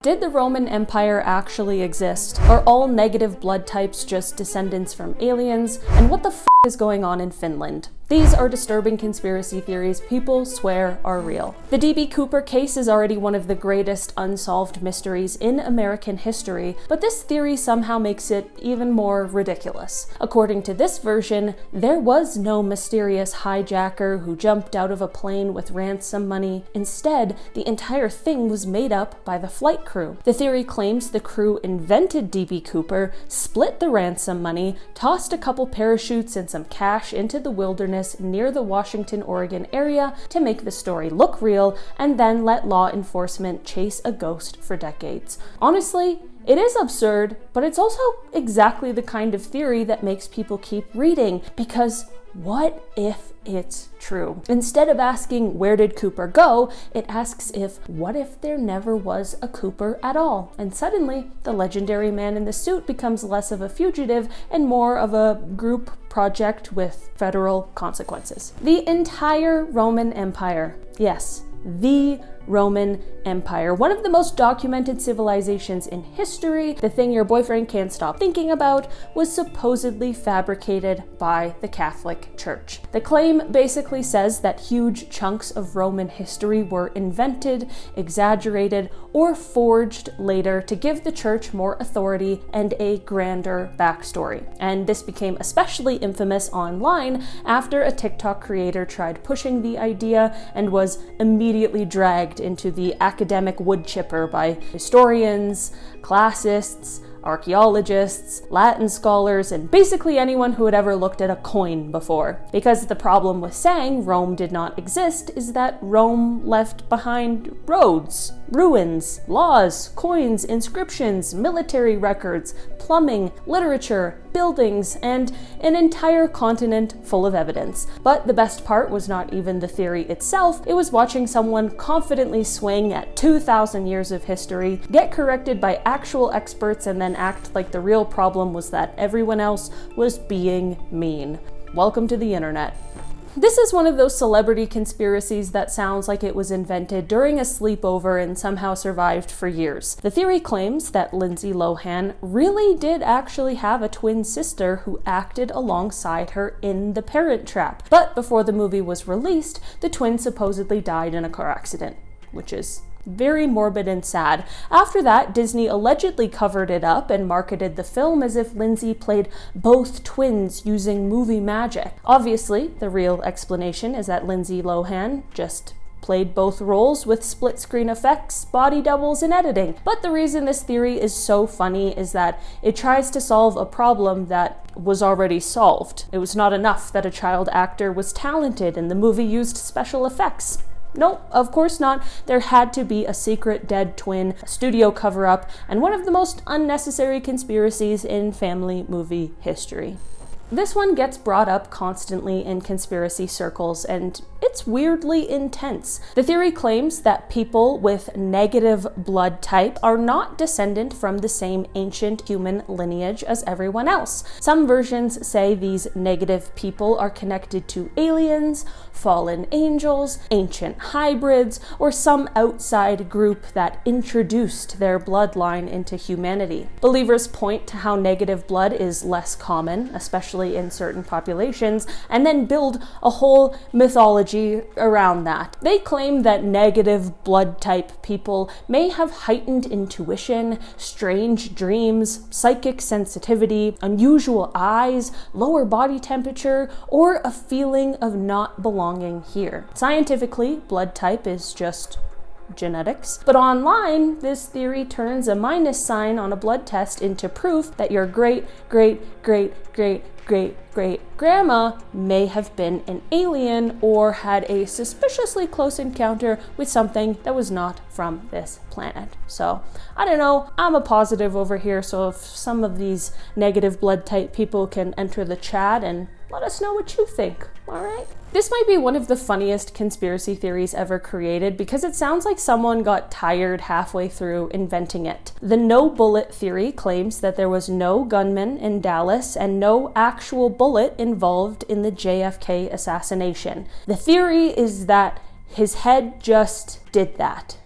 Did the Roman Empire actually exist? Are all negative blood types just descendants from aliens? And what the f is going on in Finland? These are disturbing conspiracy theories people swear are real. The D.B. Cooper case is already one of the greatest unsolved mysteries in American history, but this theory somehow makes it even more ridiculous. According to this version, there was no mysterious hijacker who jumped out of a plane with ransom money. Instead, the entire thing was made up by the flight crew. The theory claims the crew invented D.B. Cooper, split the ransom money, tossed a couple parachutes and some cash into the wilderness near the Washington, Oregon area to make the story look real, and then let law enforcement chase a ghost for decades. Honestly, it is absurd, but it's also exactly the kind of theory that makes people keep reading, because what if it's true? Instead of asking, where did Cooper go? It asks what if there never was a Cooper at all? And suddenly, the legendary man in the suit becomes less of a fugitive and more of a group project with federal consequences. The entire Roman Empire, yes, the Roman Empire, one of the most documented civilizations in history, the thing your boyfriend can't stop thinking about, was supposedly fabricated by the Catholic Church. The claim basically says that huge chunks of Roman history were invented, exaggerated, or forged later to give the church more authority and a grander backstory. And this became especially infamous online after a TikTok creator tried pushing the idea and was immediately dragged into the academic wood chipper by historians, classists, archaeologists, Latin scholars, and basically anyone who had ever looked at a coin before. Because the problem with saying Rome did not exist is that Rome left behind roads, ruins, laws, coins, inscriptions, military records, plumbing, literature, buildings, and an entire continent full of evidence. But the best part was not even the theory itself, it was watching someone confidently swing at 2,000 years of history, get corrected by actual experts, and then act like the real problem was that everyone else was being mean. Welcome to the internet. This is one of those celebrity conspiracies that sounds like it was invented during a sleepover and somehow survived for years. The theory claims that Lindsay Lohan really did actually have a twin sister who acted alongside her in The Parent Trap. But before the movie was released, the twin supposedly died in a car accident, which is very morbid and sad. After that, Disney allegedly covered it up and marketed the film as if Lindsay played both twins using movie magic. Obviously, the real explanation is that Lindsay Lohan just played both roles with split-screen effects, body doubles, and editing. But the reason this theory is so funny is that it tries to solve a problem that was already solved. It was not enough that a child actor was talented and the movie used special effects. Nope, of course not. There had to be a secret dead twin, a studio cover-up, and one of the most unnecessary conspiracies in family movie history. This one gets brought up constantly in conspiracy circles, and it's weirdly intense. The theory claims that people with negative blood type are not descendant from the same ancient human lineage as everyone else. Some versions say these negative people are connected to aliens, fallen angels, ancient hybrids, or some outside group that introduced their bloodline into humanity. Believers point to how negative blood is less common, especially in certain populations, and then build a whole mythology around that. They claim that negative blood type people may have heightened intuition, strange dreams, psychic sensitivity, unusual eyes, lower body temperature, or a feeling of not belonging here. Scientifically, blood type is just genetics. But online, this theory turns a minus sign on a blood test into proof that your great grandma may have been an alien or had a suspiciously close encounter with something that was not from this planet. So, I don't know, I'm a positive over here, so if some of these negative blood type people can enter the chat and let us know what you think, alright? This might be one of the funniest conspiracy theories ever created because it sounds like someone got tired halfway through inventing it. The No-Bullet theory claims that there was no gunman in Dallas and no actual bullet involved in the JFK assassination. The theory is that his head just did that.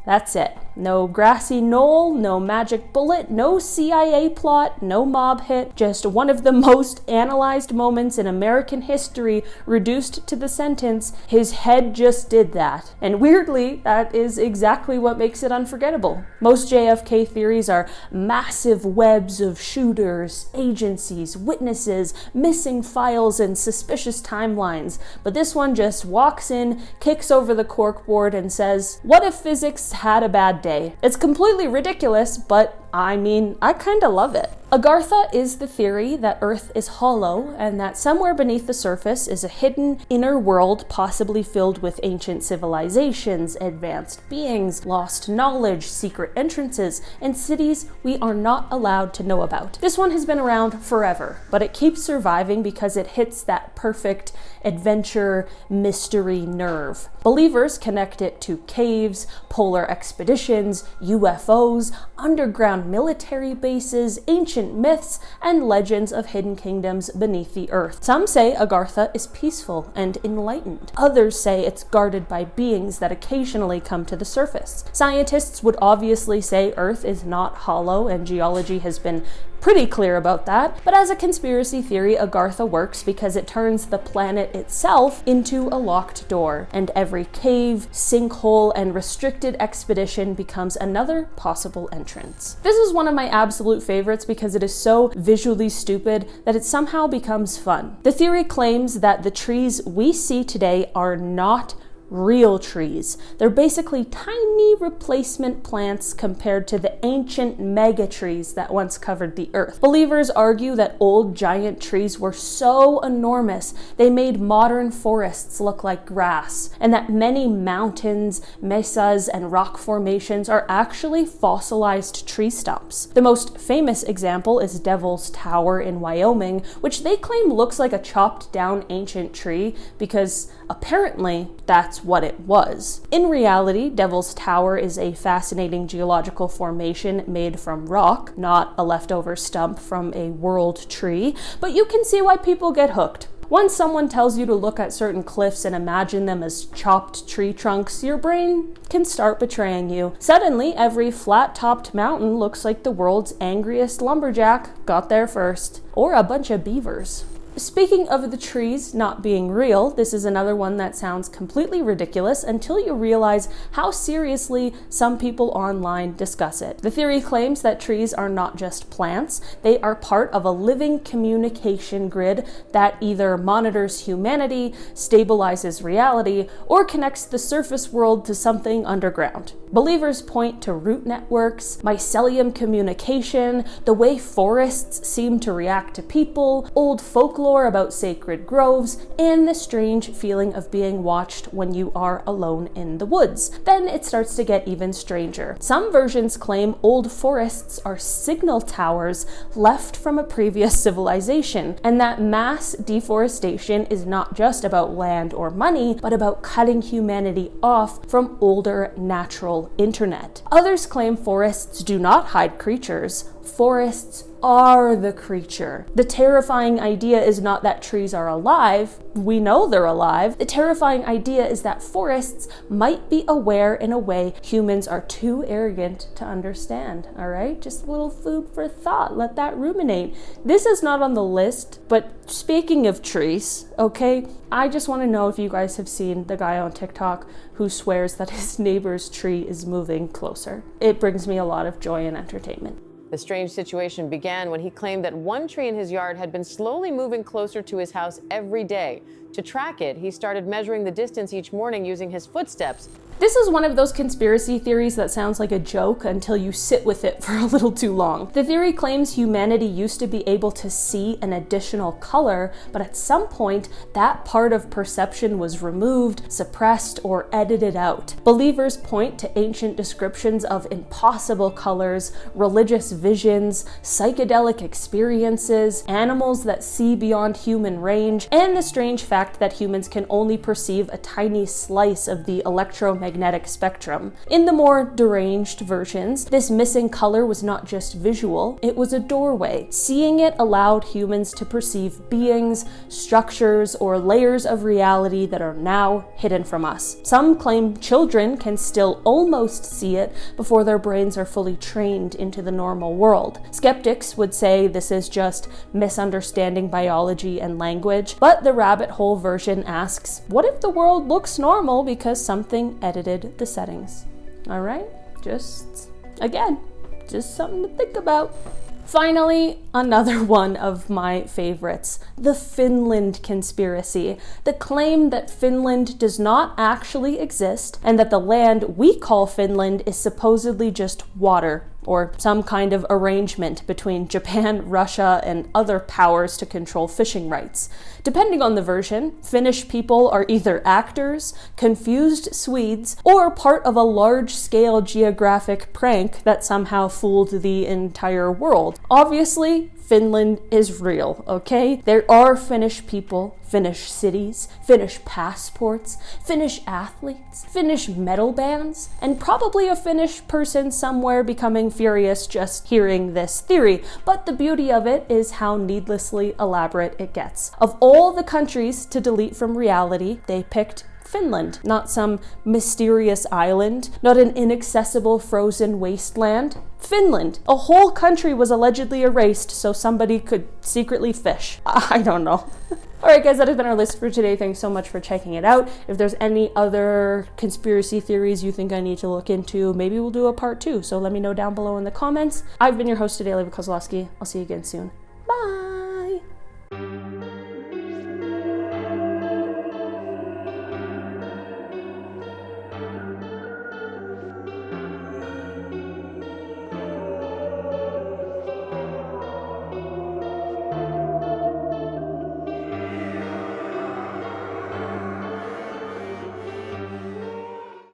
That's it. No grassy knoll, no magic bullet, no CIA plot, no mob hit, just one of the most analyzed moments in American history reduced to the sentence, his head just did that. And weirdly, that is exactly what makes it unforgettable. Most JFK theories are massive webs of shooters, agencies, witnesses, missing files, and suspicious timelines. But this one just walks in, kicks over the corkboard, and says, what if physics had a bad day? It's completely ridiculous, but I mean, I kinda love it. Agartha is the theory that Earth is hollow and that somewhere beneath the surface is a hidden inner world possibly filled with ancient civilizations, advanced beings, lost knowledge, secret entrances, and cities we are not allowed to know about. This one has been around forever, but it keeps surviving because it hits that perfect adventure mystery nerve. Believers connect it to caves, polar expeditions, UFOs, underground military bases, ancient myths, and legends of hidden kingdoms beneath the earth. Some say Agartha is peaceful and enlightened. Others say it's guarded by beings that occasionally come to the surface. Scientists would obviously say Earth is not hollow, and geology has been pretty clear about that, but as a conspiracy theory, Agartha works because it turns the planet itself into a locked door, and every cave, sinkhole, and restricted expedition becomes another possible entrance. This is one of my absolute favorites because it is so visually stupid that it somehow becomes fun. The theory claims that the trees we see today are not real trees. They're basically tiny replacement plants compared to the ancient mega trees that once covered the earth. Believers argue that old giant trees were so enormous they made modern forests look like grass, and that many mountains, mesas, and rock formations are actually fossilized tree stumps. The most famous example is Devil's Tower in Wyoming, which they claim looks like a chopped down ancient tree because apparently that's what it was. In reality, Devil's Tower is a fascinating geological formation made from rock, not a leftover stump from a world tree, but you can see why people get hooked. Once someone tells you to look at certain cliffs and imagine them as chopped tree trunks, your brain can start betraying you. Suddenly, every flat-topped mountain looks like the world's angriest lumberjack got there first, or a bunch of beavers. Speaking of the trees not being real, this is another one that sounds completely ridiculous until you realize how seriously some people online discuss it. The theory claims that trees are not just plants, they are part of a living communication grid that either monitors humanity, stabilizes reality, or connects the surface world to something underground. Believers point to root networks, mycelium communication, the way forests seem to react to people, old folklore about sacred groves, and the strange feeling of being watched when you are alone in the woods. Then it starts to get even stranger. Some versions claim old forests are signal towers left from a previous civilization, and that mass deforestation is not just about land or money, but about cutting humanity off from older natural internet. Others claim forests do not hide creatures. Forests are the creature. The terrifying idea is not that trees are alive. We know they're alive. The terrifying idea is that forests might be aware in a way humans are too arrogant to understand. All right? Just a little food for thought. Let that ruminate. This is not on the list, but speaking of trees, okay, I just want to know if you guys have seen the guy on TikTok who swears that his neighbor's tree is moving closer. It brings me a lot of joy and entertainment. The strange situation began when he claimed that one tree in his yard had been slowly moving closer to his house every day. To track it, he started measuring the distance each morning using his footsteps. This is one of those conspiracy theories that sounds like a joke until you sit with it for a little too long. The theory claims humanity used to be able to see an additional color, but at some point, that part of perception was removed, suppressed, or edited out. Believers point to ancient descriptions of impossible colors, religious visions, psychedelic experiences, animals that see beyond human range, and the strange fact fact that humans can only perceive a tiny slice of the electromagnetic spectrum. In the more deranged versions, this missing color was not just visual, it was a doorway. Seeing it allowed humans to perceive beings, structures, or layers of reality that are now hidden from us. Some claim children can still almost see it before their brains are fully trained into the normal world. Skeptics would say this is just misunderstanding biology and language, but the rabbit hole version asks, what if the world looks normal because something edited the settings? All right, just something to think about. Finally, another one of my favorites, the Finland conspiracy. The claim that Finland does not actually exist and that the land we call Finland is supposedly just water, or some kind of arrangement between Japan, Russia, and other powers to control fishing rights. Depending on the version, Finnish people are either actors, confused Swedes, or part of a large-scale geographic prank that somehow fooled the entire world. Obviously, Finland is real, okay? There are Finnish people, Finnish cities, Finnish passports, Finnish athletes, Finnish metal bands, and probably a Finnish person somewhere becoming furious just hearing this theory. But the beauty of it is how needlessly elaborate it gets. Of all the countries to delete from reality, they picked Finland, not some mysterious island, not an inaccessible frozen wasteland. Finland. A whole country was allegedly erased so somebody could secretly fish. I don't know. Alright guys, that has been our list for today. Thanks so much for checking it out. If there's any other conspiracy theories you think I need to look into, maybe we'll do a part 2. So let me know down below in the comments. I've been your host today, Dalia. I'll see you again soon. Bye!